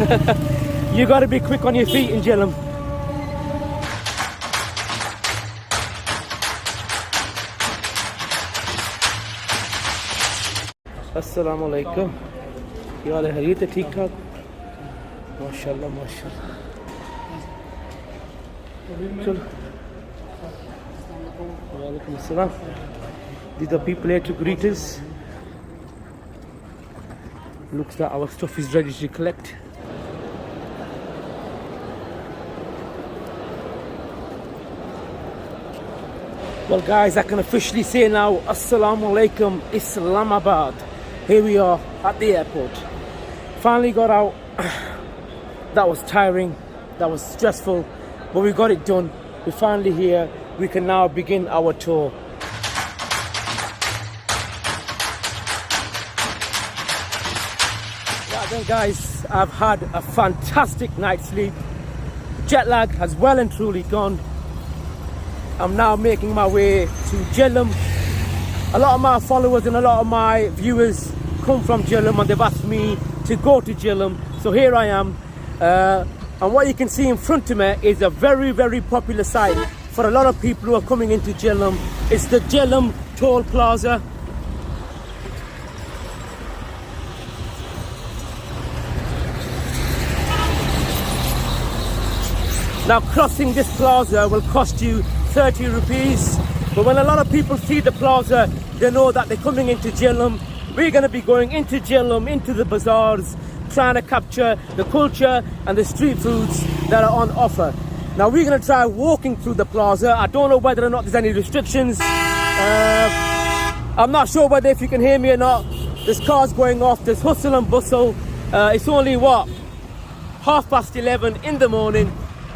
You gotta be quick on your feet in Jhelum. Assalamu alaikum. क्या हाल है? खैरियत है? ठीक ठाक? माशाल्लाह माशाल्लाह. चलो. वालेकुम अस्सलाम. These are people here to greet us. Looks like our stuff is ready to collect. Well guys, I can officially say now, Assalamu alaikum Islamabad. Here we are at the airport. Finally got out. That was tiring, that was stressful, but we got it done. We're finally here. We can now begin our tour. Right then guys, I've had a fantastic night's sleep. Jet lag has well and truly gone. I'm now making my way to Jhelum. A lot of my followers and a lot of my viewers come from Jhelum and they've asked me to go to Jhelum. So here I am. And what you can see in front of me is a very, very popular site for a lot of people who are coming into Jhelum. It's the Jhelum Toll Plaza. Now crossing this plaza will cost you 30 rupees, but when a lot of people see the plaza, they know that they're coming into Jhelum. We're going to be going into Jhelum, into the bazaars, trying to capture the culture and the street foods that are on offer. Now we're going to try walking through the plaza. I don't know whether or not there's any restrictions. I'm not sure whether if you can hear me or not. There's cars going off, there's hustle and bustle. It's only what, 11:30 in the morning,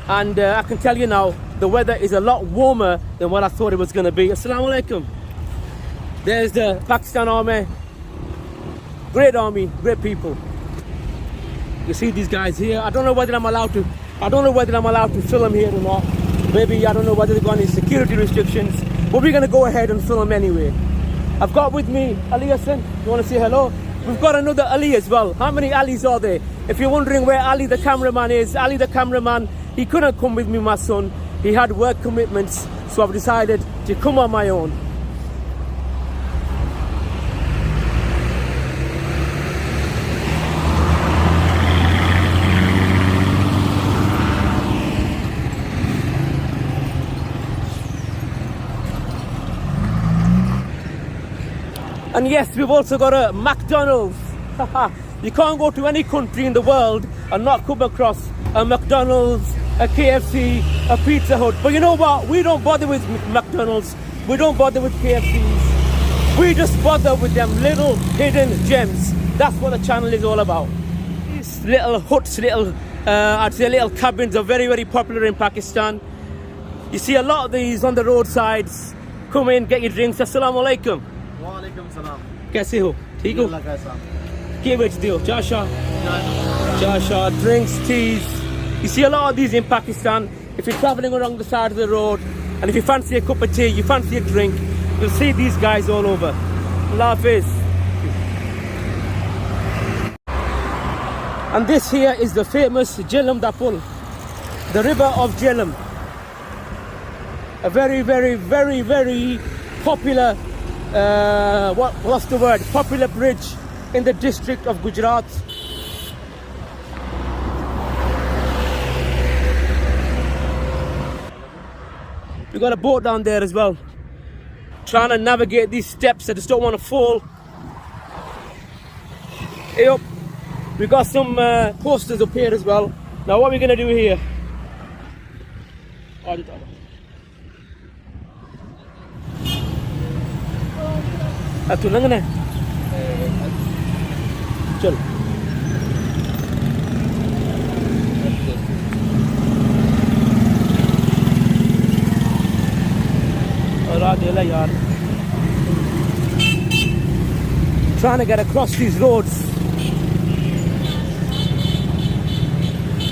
and I can tell you now, the weather is a lot warmer than what I thought it was going to be. Assalamu alaikum. There's the Pakistan army. Great army, great people. You see these guys here. I don't know whether I'm allowed to film here or not. Maybe I don't know whether they've got any security restrictions, but we're going to go ahead and film anyway. I've got with me Ali Hassan. You want to say hello? We've got another Ali as well. How many Alis are there? If you're wondering where Ali the cameraman is, Ali the cameraman, he couldn't come with me, my son. He had work commitments, so I've decided to come on my own. And yes, we've also got a McDonald's. You can't go to any country in the world and not come across a McDonald's, a KFC, a Pizza Hut. But you know what? We don't bother with McDonald's. We don't bother with KFCs. We just bother with them little hidden gems. That's what the channel is all about. These little huts, I'd say little cabins are very, very popular in Pakistan. You see a lot of these on the roadsides. Come in, get your drinks. Assalamu alaikum. वालेकुम सलाम. कैसे हो? ठीक हो? अल्लाह कैसा? क्या बेचते हो? Cha, drinks, teas. You see a lot of these in Pakistan. If you're traveling along the side of the road and if you fancy a cup of tea, you fancy a drink, you'll see these guys all over. Allah Hafiz. And this here is the famous Jhelum Dapul, the river of Jhelum. A very, very, very, very popular, what's the word? Popular bridge in the district of Gujarat. We got a boat down there as well. Trying to navigate these steps. I just don't want to fall. Hey up. We got some posters up here as well. Now what are we going to do here? तू लंघना है चल और आ देला यार trying to get across these roads.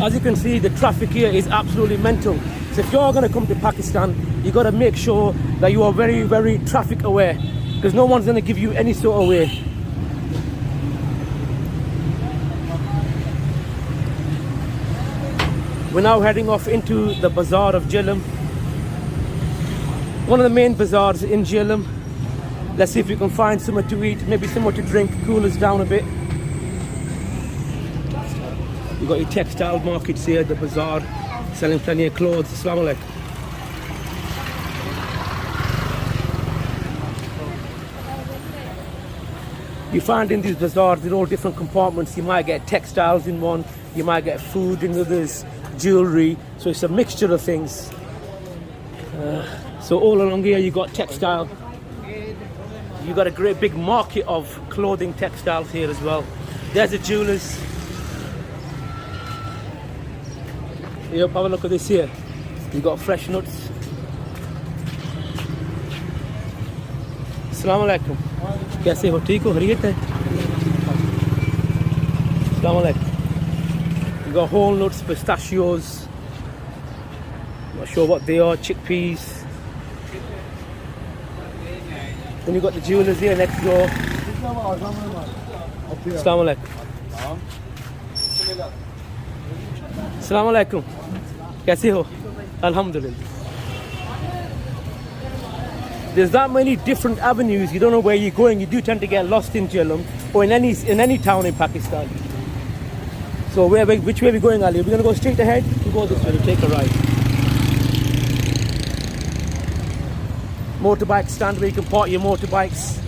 As you can see, the traffic here is absolutely mental. So if you're going to come to Pakistan, you got to make sure that you are very, very traffic aware, because no one's going to give you any sort of way. We're now heading off into the bazaar of Jhelum, one of the main bazaars in Jhelum. Let's see if we can find somewhere to eat, maybe somewhere to drink, cool us down a bit. You've got your textile markets here, the bazaar, selling plenty of clothes. Assalamu alaikum. You find in these bazaars, they're all different compartments. You might get textiles in one, you might get food in others, jewelry. So it's a mixture of things. So all along here, you got textile. You got a great big market of clothing, textiles here as well. There's the jewelers. Yep, have a look at this here. You got fresh nuts. Assalamu alaikum. कैसे हो ठीक हो खैरियत है Assalamu alaikum. You got walnuts, pistachios. Not sure what they are. Chickpeas. Then you got the jewelers here next door. Assalamu alaikum. Assalamu alaikum. कैसे हो Alhamdulillah. There's that many different avenues. You don't know where you're going. You do tend to get lost in Jhelum or in any town in Pakistan. So which way are we going, Ali? We're going to go straight ahead. We go this way. We take a ride. Motorbike stand where you can park your motorbikes.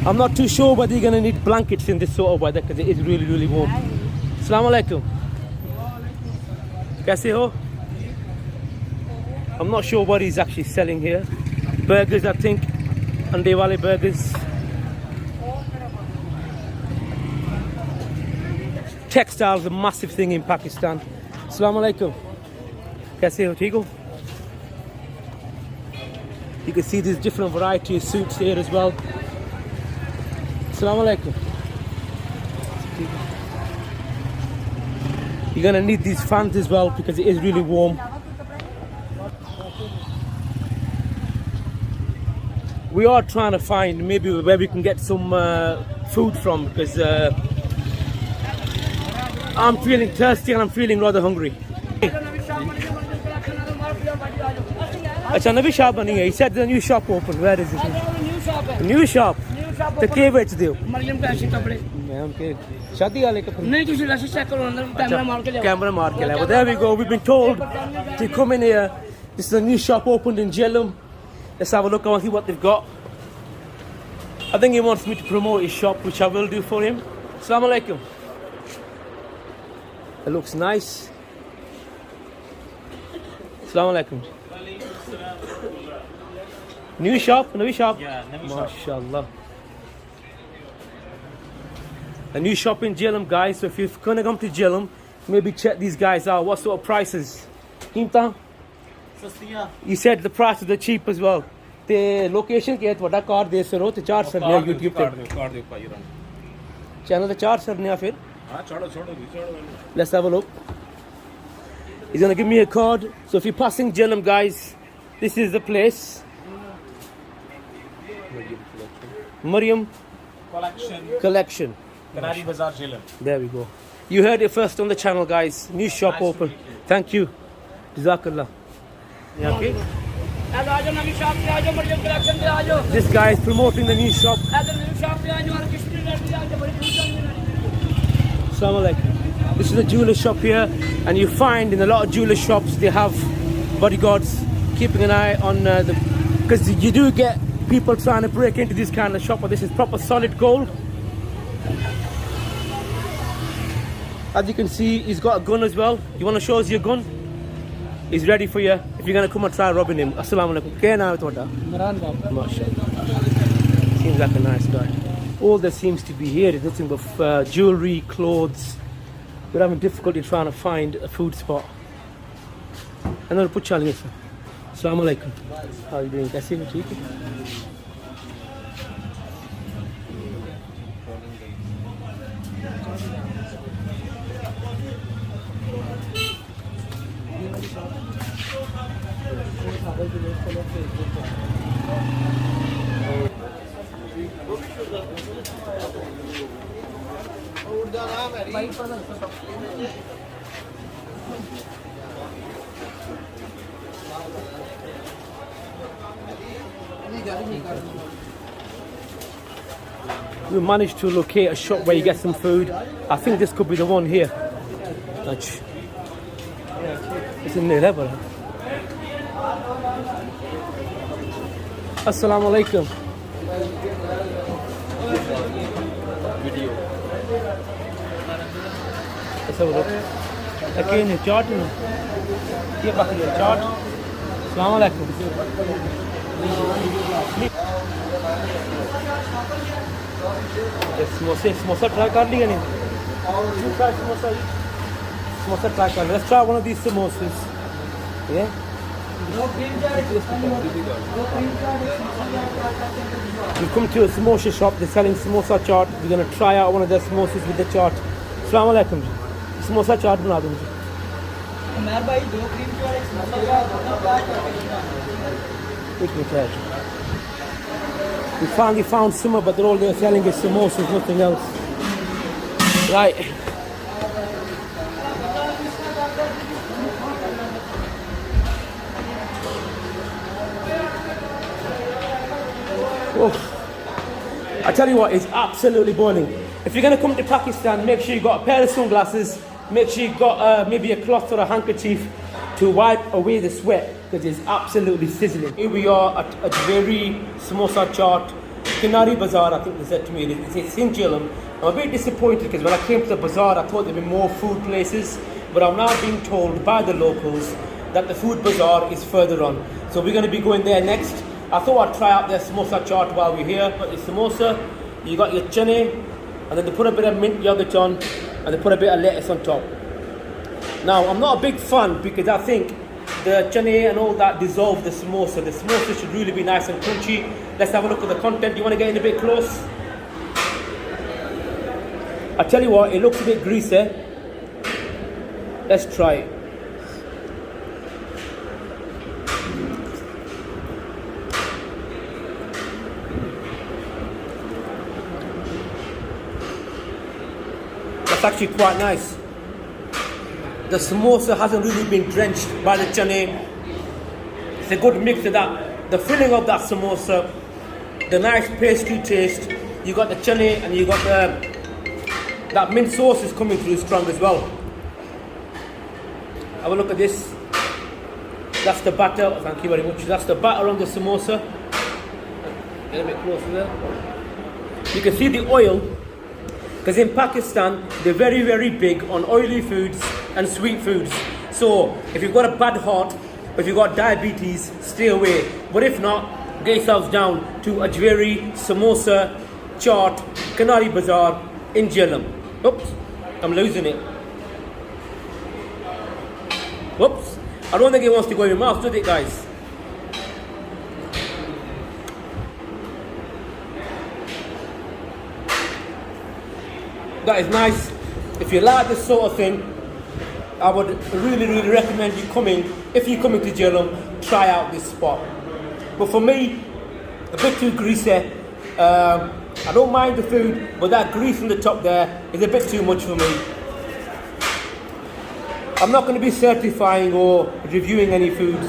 I'm not too sure whether you're going to need blankets in this sort of weather because it is really, really warm. Assalamu alaikum. Kaise ho? I'm not sure what he's actually selling here. Burgers, I think. Ande wale burgers. Textiles, a massive thing in Pakistan. Assalamu alaikum. Kaise ho? Theek ho? You can see there's different variety of suits here as well. Assalamu alaikum. You're gonna need these fans as well because it is really warm. We are trying to find maybe where we can get some food from because I'm feeling thirsty and I'm feeling rather hungry. Acha navi shop bani hai. He said the new shop opened. Where is it? New shop. The cave which do. Mariam ka aise kapde. Ma'am ke shadi wale kapde. Nahi tusi lassi check karo andar camera maar ke le. Camera maar ke le. Well, there we go. We've been told to come in here. This is a new shop opened in Jhelum. Let's have a look and see what they've got. I think he wants me to promote his shop, which I will do for him. Assalamu alaikum. It looks nice. Assalamu alaikum. New shop? New shop? Yeah, new shop. MashaAllah. A new shop in Jhelum, guys. So if you're going to come to Jhelum, maybe check these guys out. What sort of prices? Kimta? You said the prices are cheap as well. The location ke ਤੁਹਾਡਾ card ਦੇ ਸਰੋ ਤੇ 4 ਸਰਨੇ YouTube ਤੇ card ਦੇ ਭਾਈ ਰਾਂ channel ਤੇ 4 ਸਰਨੇ ਆ ਫਿਰ ਹਾਂ ਛੋੜੋ Let's have a look. He's going to give me a card. So if you're passing Jhelum, guys, this is the place. Mariam Collection. Kanari Bazaar Jhelum. There we go. You heard it first on the channel, guys. New shop open. Thank you. Jazakallah. Yeah, okay. This guy is promoting the new shop. Assalamu alaikum. This is a jeweler shop here, and you find in a lot of jeweler shops they have bodyguards keeping an eye on because you do get people trying to break into this kind of shop, but this is proper solid gold. As you can see, he's got a gun as well. You want to show us your gun? He's ready for you if you're going to come and try robbing him. Assalamu alaikum. MashaAllah. Seems like a nice guy. All there seems to be here is nothing but jewelry, clothes. We're having difficulty trying to find a food spot. Another put challenge. Assalamu alaikum. How are you doing? Kaise ho? Theek hai? We managed to locate a shop where you get some food. I think this could be the one here. It's in the level. Assalamu alaikum. Video. Let's have a look. Again, your chart. Get back in your chart. Assalamu alaikum. Samosa try कर लिया नहीं? You try samosa. Samosa try कर. Let's try one of these samosas. Yeah. We've come to a samosa shop. They're selling samosa chaat. We're gonna try out one of their samosas with the chaat. Assalamu alaikum. Samosa chaat बना दो मुझे. मैं भाई 2 cream की और एक समोसा एक minute. We finally found some, but they're all they're selling is samosas, nothing else. Right. Oh. I tell you what, it's absolutely boiling. If you're going to come to Pakistan, make sure you got a pair of sunglasses, make sure you got maybe a cloth or a handkerchief to wipe away the sweat, because it's absolutely sizzling. Here we are at a Jhelum samosa chaat, Kinari Bazaar, I think they said to me. It's in Jhelum. I'm a bit disappointed because when I came to the bazaar, I thought there'd be more food places, but I'm now being told by the locals that the food bazaar is further on. So we're going to be going there next. I thought I'd try out their samosa chaat while we're here. But the samosa, you got your chane, and then they put a bit of mint yogurt on, and they put a bit of lettuce on top. Now, I'm not a big fan because I think the chane and all that dissolve the samosa. The samosa should really be nice and crunchy. Let's have a look at the content. You want to get in a bit close? I tell you what, it looks a bit greasy. Let's try it. That's actually quite nice. The samosa hasn't really been drenched by the chane. It's a good mix of that. The filling of that samosa, the nice pastry taste. You got the chane and you got that mint sauce is coming through strong as well. Have a look at this. That's the batter. Thank you very much. That's the batter on the samosa. Get a bit closer there. You can see the oil. Because in Pakistan, they're very, very big on oily foods and sweet foods. So, if you've got a bad heart, if you've got diabetes, stay away. But if not, get yourselves down to a Jhelum samosa chaat, Kinari Bazaar in Jhelum. Oops, I'm losing it. Whoops, I don't think it wants to go in your mouth, does it, guys? That is nice. If you like this sort of thing, I would really, really recommend you coming. If you're coming to Jhelum, try out this spot. But for me, a bit too greasy. I don't mind the food, but that grease on the top there is a bit too much for me. I'm not going to be certifying or reviewing any foods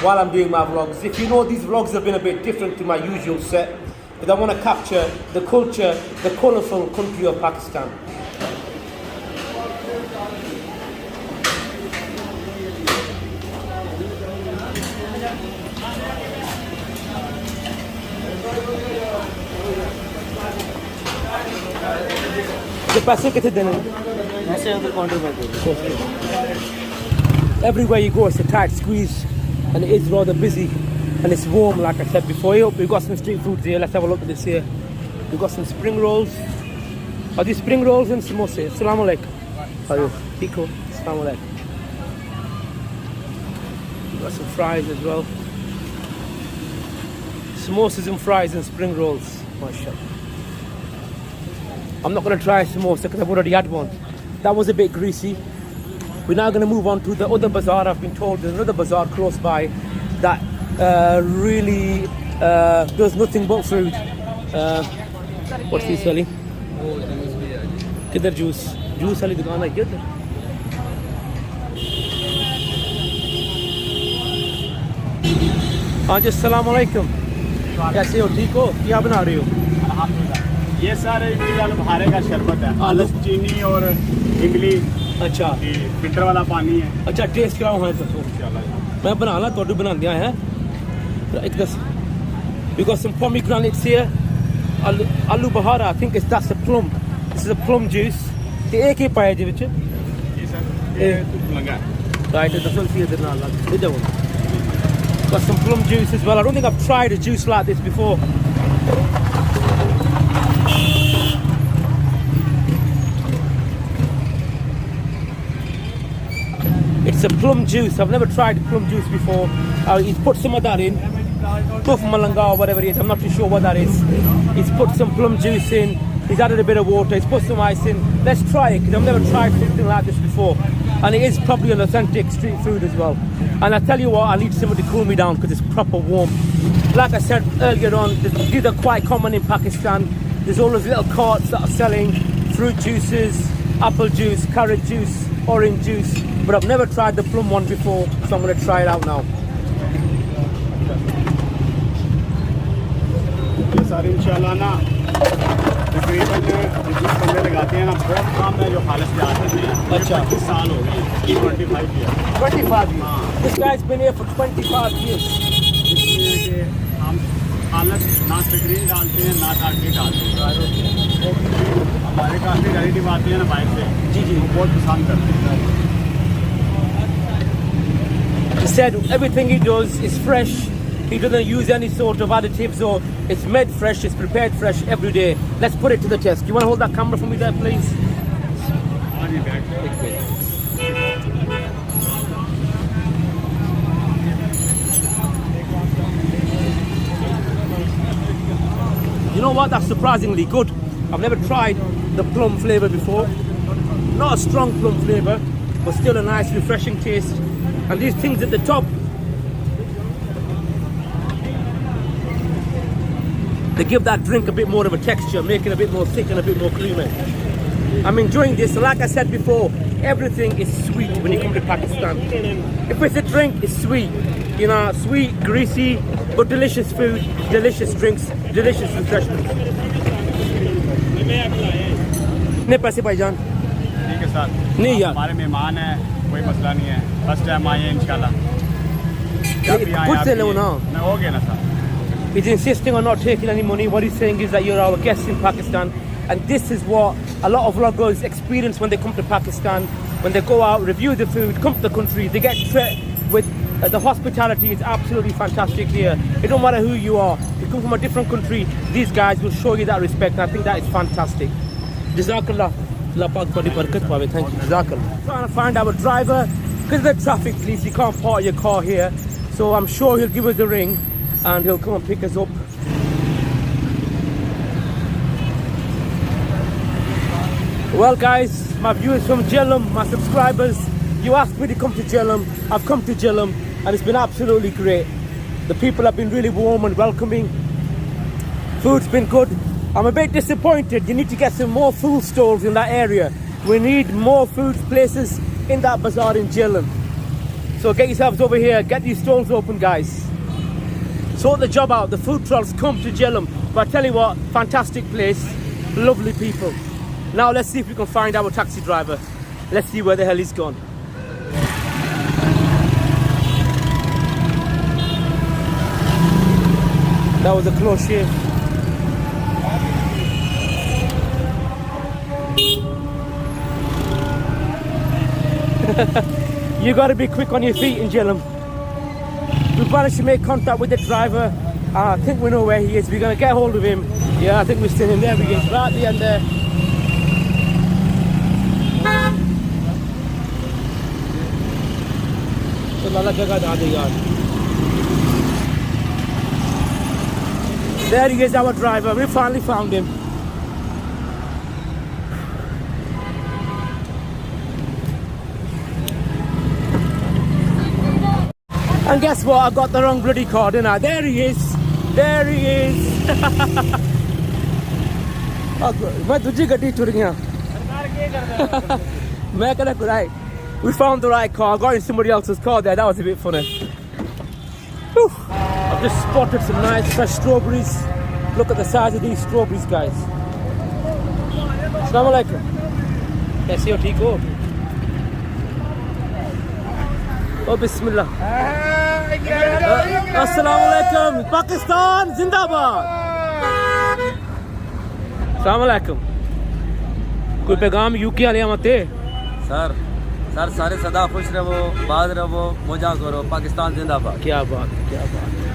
while I'm doing my vlogs. If you know, these vlogs have been a bit different to my usual set, but I want to capture the culture, the colourful country of Pakistan. The पैसे कितने देने? ऐसे उधर counter पे दे. Everywhere you go, it's a tight squeeze, and it is rather busy, and it's warm, like I said before. Here, we've got some street foods here. Let's have a look at this here. We've got some spring rolls. Are these spring rolls and samosa? Assalamu alaikum. Hello, Pico. Assalamu alaikum. We've got some fries as well. Samosas and fries and spring rolls. MashaAllah. I'm not going to try a samosa because I've already had one. That was a bit greasy. We're now going to move on to the other bazaar. I've been told there's another bazaar close by that really does nothing but food. What's he selling? किधर juice वाली दुकान है क्या? हाँ जी अस्सलाम वालेकुम कैसे हो ठीक हो क्या बना रहे हो अल्हम्दुलिल्लाह। ये सारे फिलहाल भारे का शरबत है, आलस चीनी और इमली। अच्छा फिल्टर वाला पानी है। अच्छा टेस्ट कराओ हाँ तो इंशाल्लाह। मैं बना ला तो बना दिया है एक दस we got some pomegranates here aloo bahara I think it's that's a plum this is a plum juice ਤੇ ਇਹ ਕੀ ਪਾਇਆ ਜੀ ਵਿੱਚ जी सर ये लगा है। right it doesn't feel the ਨਾਲ ਲੱਗ ਇਹ ਜਾਓ got some plum juice as well I don't think I've tried a juice like this before it's a plum juice I've never tried plum juice before he's put some of that in tough malanga or whatever it is I'm not too sure what that is he's put some plum juice in he's added a bit of water he's put some ice in let's try it because I've never tried something like this before and it is probably an authentic street food as well and I tell you what I need someone to cool me down because it's proper warm like I said earlier on these are quite common in Pakistan there's all those little carts that are selling fruit juices apple juice carrot juice orange juice but I've never tried the plum one before so I'm going to try it out now ये सारे इंशाल्लाह ना तकरीबन जिस बंदे लगाते हैं ना बहुत काम है जो खालिस पे आते हैं। अच्छा 25 साल हो गए 25 year 25 years this guy's been here for 25 years इसलिए कि हम खालिस ना स्क्रीन डालते हैं ना टारगेट डालते हैं हमारे काफ़ी रिलेटिव आते हैं ना बाइक से जी जी वो बहुत पसंद करते हैं। He said everything he does is fresh. He doesn't use any sort of additives or it's made fresh, it's prepared fresh every day. Let's put it to the test. You want to hold that camera for me there, please? हाँ जी बैठ You know what? That's surprisingly good. I've never tried the plum flavor before. Not a strong plum flavor, but still a nice, refreshing taste. And these things at the top, they give that drink a bit more of a texture, make it a bit more thick and a bit more creamy. I'm enjoying this. Like I said before, everything is sweet when you come to Pakistan. If it's a drink, it's sweet. You know, sweet, greasy, but delicious food, delicious drinks, delicious refreshments. कितने पैसे भाईजान? ठीक है sir नहीं यार हमारे मेहमान हैं कोई मसला नहीं है फर्स्ट टाइम आए हैं इंशाल्लाह कुछ से लो ना मैं हो गया ना sir He's insisting on not taking any money. What he's saying is that you're our guests in Pakistan. And this is what a lot of vloggers experience when they come to Pakistan. When they go out, review the food, come to the country, they get treated with the hospitality is absolutely fantastic here. It don't matter who you are. You come from a different country, these guys will show you that respect. And I think that is fantastic. Jazakallah. Allah Pak badi barakat pawe. Thank you. Jazakallah. Trying to find our driver. Because of the traffic police, you can't park your car here. So I'm sure he'll give us a ring. And he'll come and pick us up. Well guys, my viewers from Jhelum, my subscribers, you asked me to come to Jhelum. I've come to Jhelum and it's been absolutely great. The people have been really warm and welcoming. Food's been good. I'm a bit disappointed. You need to get some more food stalls in that area. We need more food places in that bazaar in Jhelum. So get yourselves over here, get these stalls open guys. Sort the job out. The food trolls come to Jhelum. But I tell you what, fantastic place, lovely people. Now let's see if we can find our taxi driver. Let's see where the hell he's gone. That was a close shave. You gotta be quick on your feet in Jhelum. We've managed to make contact with the driver. I think we know where he is. We're going to get hold of him. Yeah, I think we're still in there. He is right at the end there. There he is, our driver. We finally found him. And guess what? I got the wrong bloody car, didn't I? There he is. There he is. मैं दूसरी गड्डी चुर गया मैं कहना right. We found the right car. I got in somebody else's car there. That was a bit funny. Whew. I've just spotted some nice fresh strawberries. Look at the size of these strawberries, guys. Assalamu alaikum. कैसे हो, ठीक हो? ओ बिस्मिल्लाह. अस्सलाम वालेकुम. पाकिस्तान जिंदाबाद. अस्सलाम वालेकुम. कोई पैगाम यूके वाले आते? सर सर सारे सदा खुश रहो, बाज रहो, मौजा करो, पाकिस्तान जिंदाबाद. क्या बात है, क्या बात है.